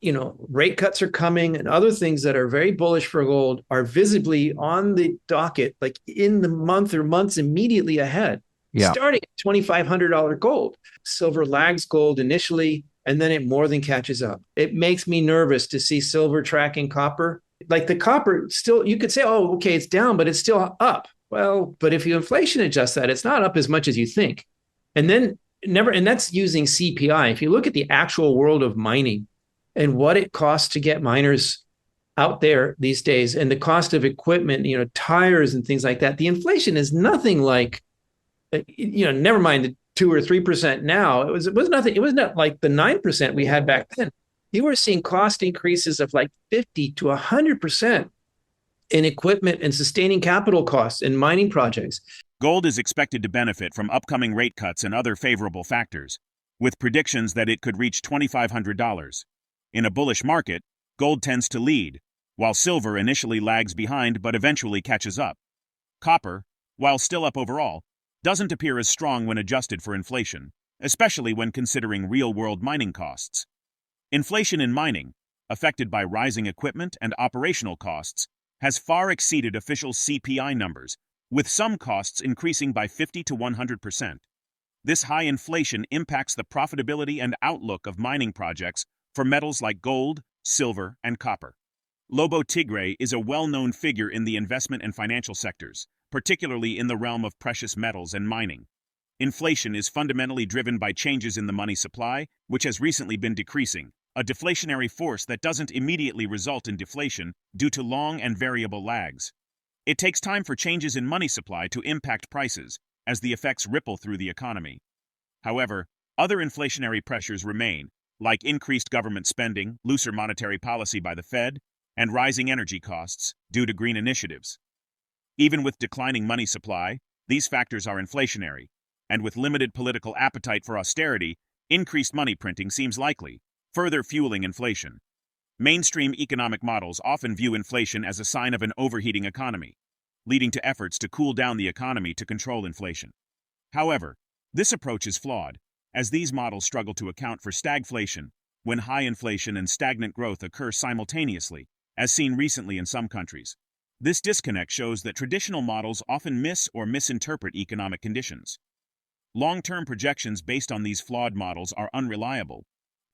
rate cuts are coming and other things that are very bullish for gold are visibly on the docket, like in the month or months immediately ahead, Yeah. starting at $2,500 gold. Silver lags gold initially, and then it more than catches up. It makes me nervous to see silver tracking copper. Like the copper still, you could say, oh, okay, it's down, but it's still up. Well, but if you inflation adjust that, it's not up as much as you think. And then and that's using CPI. If you look at the actual world of mining, and what it costs to get miners out there these days and the cost of equipment, tires and things like that, the inflation is nothing like, never mind the 2 or 3% now. It was nothing. It was not like the 9% we had back then. You were seeing cost increases of like 50 to 100% in equipment and sustaining capital costs in mining projects. Gold is expected to benefit from upcoming rate cuts and other favorable factors, with predictions that it could reach $2,500. In a bullish market, gold tends to lead, while silver initially lags behind but eventually catches up. Copper, while still up overall, doesn't appear as strong when adjusted for inflation, especially when considering real-world mining costs. Inflation in mining, affected by rising equipment and operational costs, has far exceeded official CPI numbers, with some costs increasing by 50 to 100%. This high inflation impacts the profitability and outlook of mining projects for metals like gold, silver, and copper. Lobo Tiggre is a well-known figure in the investment and financial sectors, particularly in the realm of precious metals and mining. Inflation is fundamentally driven by changes in the money supply, which has recently been decreasing, a deflationary force that doesn't immediately result in deflation due to long and variable lags. It takes time for changes in money supply to impact prices, as the effects ripple through the economy. However, other inflationary pressures remain, like increased government spending, looser monetary policy by the Fed, and rising energy costs due to green initiatives. Even with declining money supply, these factors are inflationary, and with limited political appetite for austerity, increased money printing seems likely, further fueling inflation. Mainstream economic models often view inflation as a sign of an overheating economy, leading to efforts to cool down the economy to control inflation. However, this approach is flawed, as these models struggle to account for stagflation, when high inflation and stagnant growth occur simultaneously, as seen recently in some countries. This disconnect shows that traditional models often miss or misinterpret economic conditions. Long-term projections based on these flawed models are unreliable,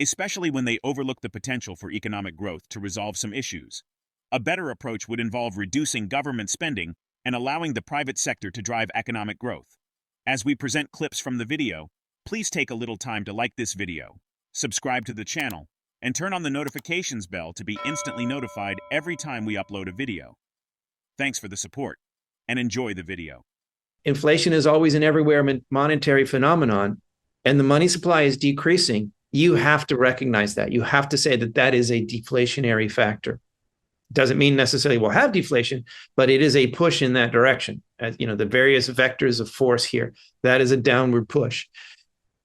especially when they overlook the potential for economic growth to resolve some issues. A better approach would involve reducing government spending and allowing the private sector to drive economic growth. As we present clips from the video, please take a little time to like this video, subscribe to the channel, and turn on the notifications bell to be instantly notified every time we upload a video. Thanks for the support, and enjoy the video. Inflation is always an everywhere monetary phenomenon, and the money supply is decreasing. You have to recognize that. You have to say that that is a deflationary factor. Doesn't mean necessarily we'll have deflation, but it is a push in that direction. As the various vectors of force here, that is a downward push.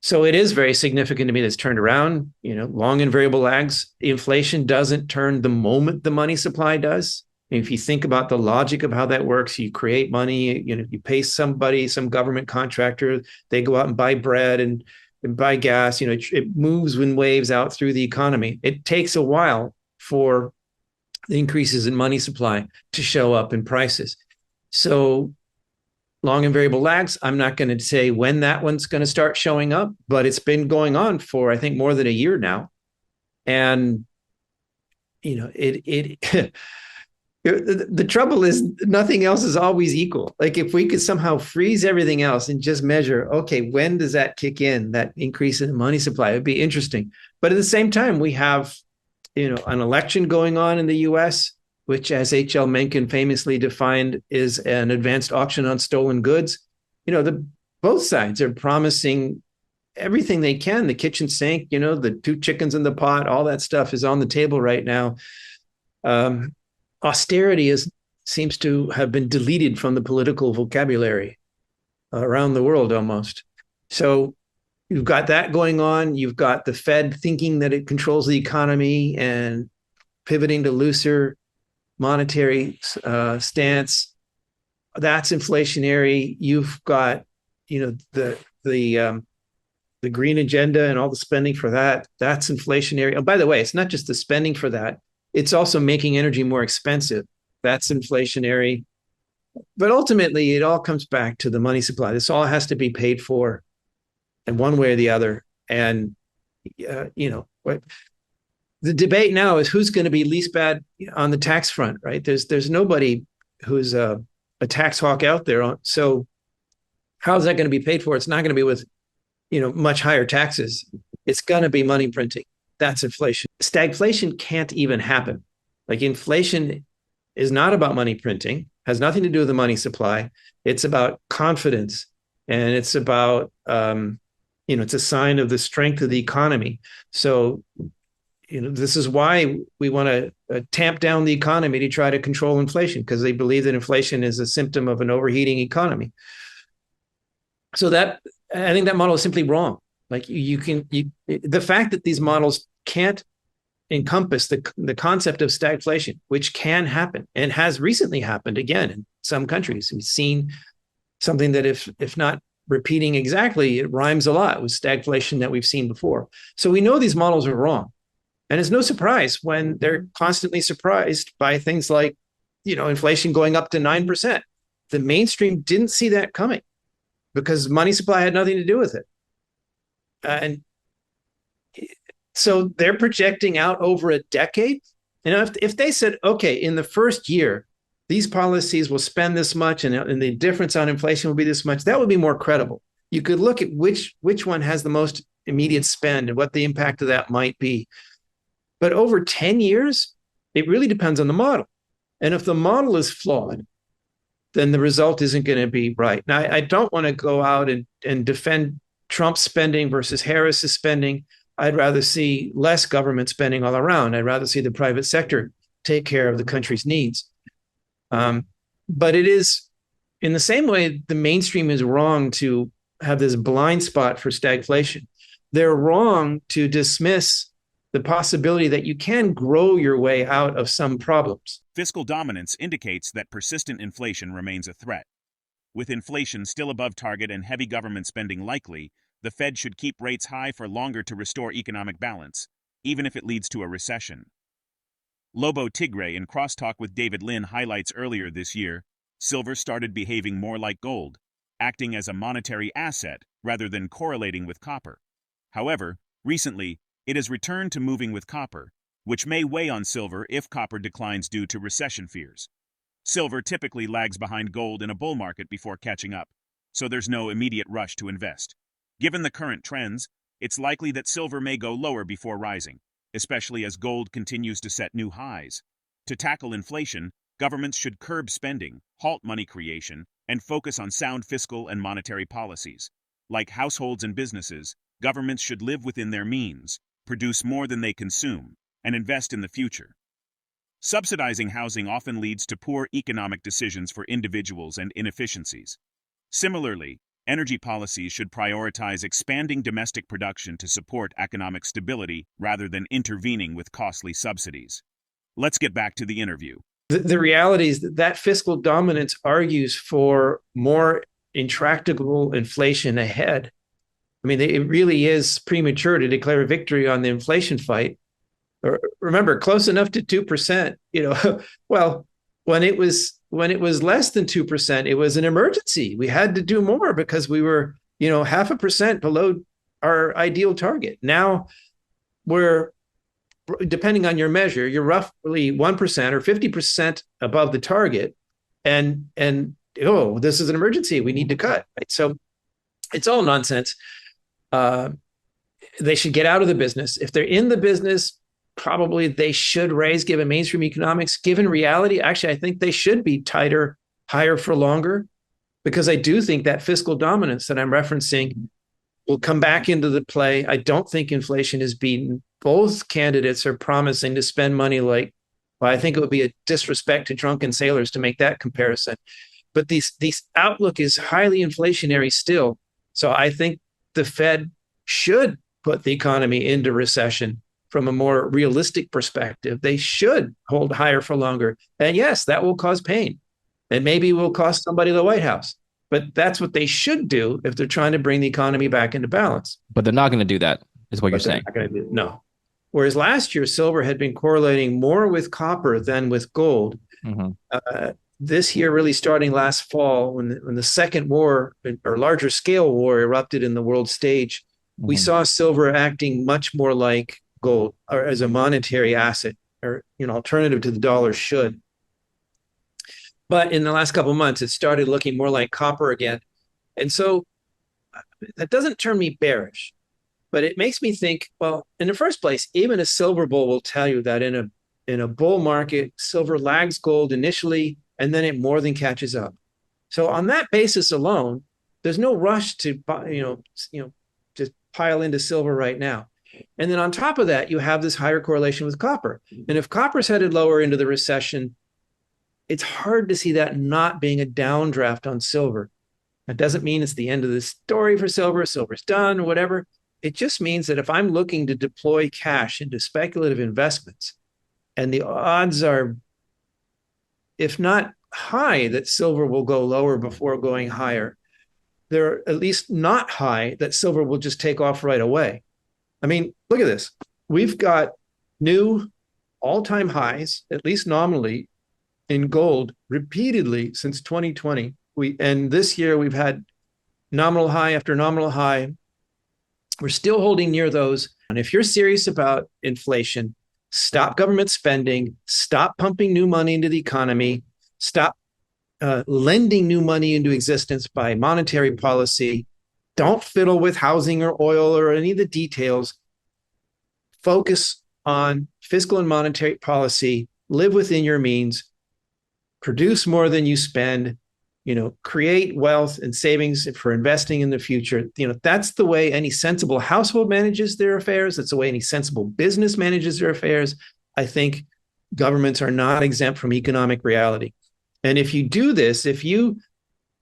So it is very significant to me that's turned around. Long and variable lags. Inflation doesn't turn the moment the money supply does. If you think about the logic of how that works, you create money, you pay somebody, some government contractor, they go out and buy bread and buy gas, it moves in waves out through the economy. It takes a while for the increases in money supply to show up in prices. So long and variable lags, I'm not going to say when that one's going to start showing up, but it's been going on for, I think, more than a year now. And, the trouble is nothing else is always equal. Like if we could somehow freeze everything else and just measure, okay, when does that kick in, that increase in the money supply? It'd be interesting. But at the same time, we have, an election going on in the US, which as H.L. Mencken famously defined is an advanced auction on stolen goods. Both sides are promising everything they can, the kitchen sink, the two chickens in the pot, all that stuff is on the table right now. Austerity seems to have been deleted from the political vocabulary around the world almost. So you've got that going on. You've got the Fed thinking that it controls the economy and pivoting to looser monetary stance. That's inflationary. You've got, the the green agenda and all the spending for that, that's inflationary. Oh, by the way, it's not just the spending for that, it's also making energy more expensive. That's inflationary. But ultimately, it all comes back to the money supply. This all has to be paid for in one way or the other. And, what the debate now is who's going to be least bad on the tax front, right? There's nobody who's a tax hawk out there. So how's that going to be paid for? It's not going to be with much higher taxes. It's going to be money printing. That's inflation. Stagflation can't even happen. Like inflation is not about money printing, has nothing to do with the money supply. It's about confidence, and it's about it's a sign of the strength of the economy. So this is why we want to tamp down the economy to try to control inflation, because they believe that inflation is a symptom of an overheating economy. So that I think that model is simply wrong. Like the fact that these models can't encompass the concept of stagflation, which can happen and has recently happened again in some countries. We've seen something that if not repeating exactly, it rhymes a lot with stagflation that we've seen before. So we know these models are wrong. And it's no surprise when they're constantly surprised by things like, inflation going up to 9%. The mainstream didn't see that coming because money supply had nothing to do with it. And so they're projecting out over a decade. If they said, okay, in the first year, these policies will spend this much and the difference on inflation will be this much, that would be more credible. You could look at which one has the most immediate spend and what the impact of that might be. But over 10 years, it really depends on the model. And if the model is flawed, then the result isn't going to be right. Now, I don't want to go out and defend Trump's spending versus Harris's spending. I'd rather see less government spending all around. I'd rather see the private sector take care of the country's needs. But it is, in the same way, the mainstream is wrong to have this blind spot for stagflation. They're wrong to dismiss the possibility that you can grow your way out of some problems. Fiscal dominance indicates that persistent inflation remains a threat. With inflation still above target and heavy government spending likely, the Fed should keep rates high for longer to restore economic balance, even if it leads to a recession. Lobo Tiggre in Crosstalk with David Lynn highlights earlier this year, silver started behaving more like gold, acting as a monetary asset rather than correlating with copper. However, recently, it has returned to moving with copper, which may weigh on silver if copper declines due to recession fears. Silver typically lags behind gold in a bull market before catching up, so there's no immediate rush to invest. Given the current trends, it's likely that silver may go lower before rising, especially as gold continues to set new highs. To tackle inflation, governments should curb spending, halt money creation, and focus on sound fiscal and monetary policies. Like households and businesses, governments should live within their means, produce more than they consume, and invest in the future. Subsidizing housing often leads to poor economic decisions for individuals and inefficiencies. Similarly, energy policies should prioritize expanding domestic production to support economic stability rather than intervening with costly subsidies. Let's get back to the interview. The reality is that fiscal dominance argues for more intractable inflation ahead. I mean, it really is premature to declare a victory on the inflation fight. Remember, close enough to 2%. Well, when it was less than 2%, it was an emergency. We had to do more because we were, 0.5% below our ideal target. Now we're, depending on your measure, you're roughly 1% or 50% above the target, and this is an emergency. We need to cut. Right? So it's all nonsense. They should get out of the business. If they're in the business, probably they should raise, given mainstream economics. Given reality, actually, I think they should be tighter, higher for longer, because I do think that fiscal dominance that I'm referencing will come back into the play. I don't think inflation is beaten. Both candidates are promising to spend money like, well, I think it would be a disrespect to drunken sailors to make that comparison. But these outlook is highly inflationary still. So I think the Fed should put the economy into recession from a more realistic perspective. They should hold higher for longer. And yes, that will cause pain. And maybe will cost somebody the White House. But that's what they should do if they're trying to bring the economy back into balance. But they're not going to do that, is what you're But they're saying. not going to do it. No. Whereas last year, silver had been correlating more with copper than with gold. This year, really starting last fall, when the second war or larger scale war erupted in the world stage, we saw silver acting much more like gold or as a monetary asset or alternative to the dollar should. But in the last couple of months, it started looking more like copper again. And so that doesn't turn me bearish, but it makes me think, well, in the first place, even a silver bull will tell you that in a bull market, silver lags gold initially, and then it more than catches up. So on that basis alone, there's no rush to just pile into silver right now. And then on top of that, you have this higher correlation with copper. And if copper's headed lower into the recession, it's hard to see that not being a downdraft on silver. That doesn't mean it's the end of the story for silver. Silver's done or whatever. It just means that if I'm looking to deploy cash into speculative investments, and the odds are, if not high, that silver will go lower before going higher, they're at least not high that silver will just take off right away. I mean, look at this. We've got new all-time highs, at least nominally, in gold repeatedly since 2020. And this year we've had nominal high after nominal high. We're still holding near those. And if you're serious about inflation, stop government spending, stop pumping new money into the economy, stop lending new money into existence by monetary policy. Don't fiddle with housing or oil or any of the details. Focus on fiscal and monetary policy, live within your means, produce more than you spend, create wealth and savings for investing in the future. That's the way any sensible household manages their affairs. That's the way any sensible business manages their affairs. I think governments are not exempt from economic reality. And if you do this, if you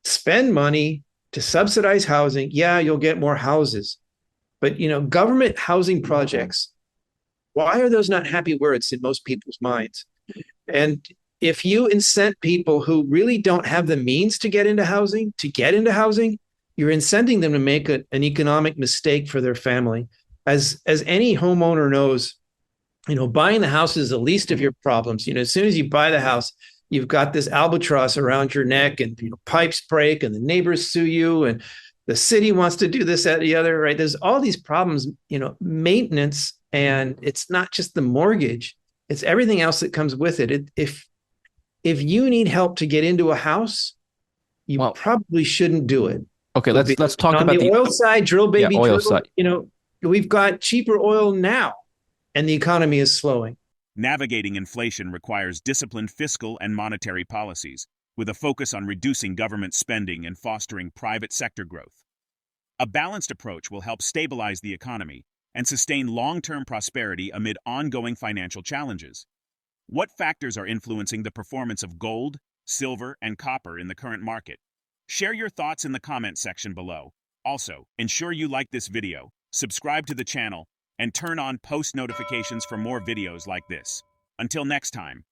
spend money to subsidize housing, yeah, you'll get more houses. But, government housing projects, why are those not happy words in most people's minds? And if you incent people who really don't have the means to get into housing, you're incenting them to make an economic mistake for their family. As any homeowner knows, buying the house is the least of your problems. As soon as you buy the house, you've got this albatross around your neck, and pipes break, and the neighbors sue you, and the city wants to do this, that, the other, right? There's all these problems, maintenance, and it's not just the mortgage, it's everything else that comes with it. If you need help to get into a house, you probably shouldn't do it. Okay, let's talk about the oil side, drill baby, oil drill, side. We've got cheaper oil now, and the economy is slowing. Navigating inflation requires disciplined fiscal and monetary policies, with a focus on reducing government spending and fostering private sector growth. A balanced approach will help stabilize the economy and sustain long-term prosperity amid ongoing financial challenges. What factors are influencing the performance of gold, silver, and copper in the current market? Share your thoughts in the comment section below. Also, ensure you like this video, subscribe to the channel, and turn on post notifications for more videos like this. Until next time.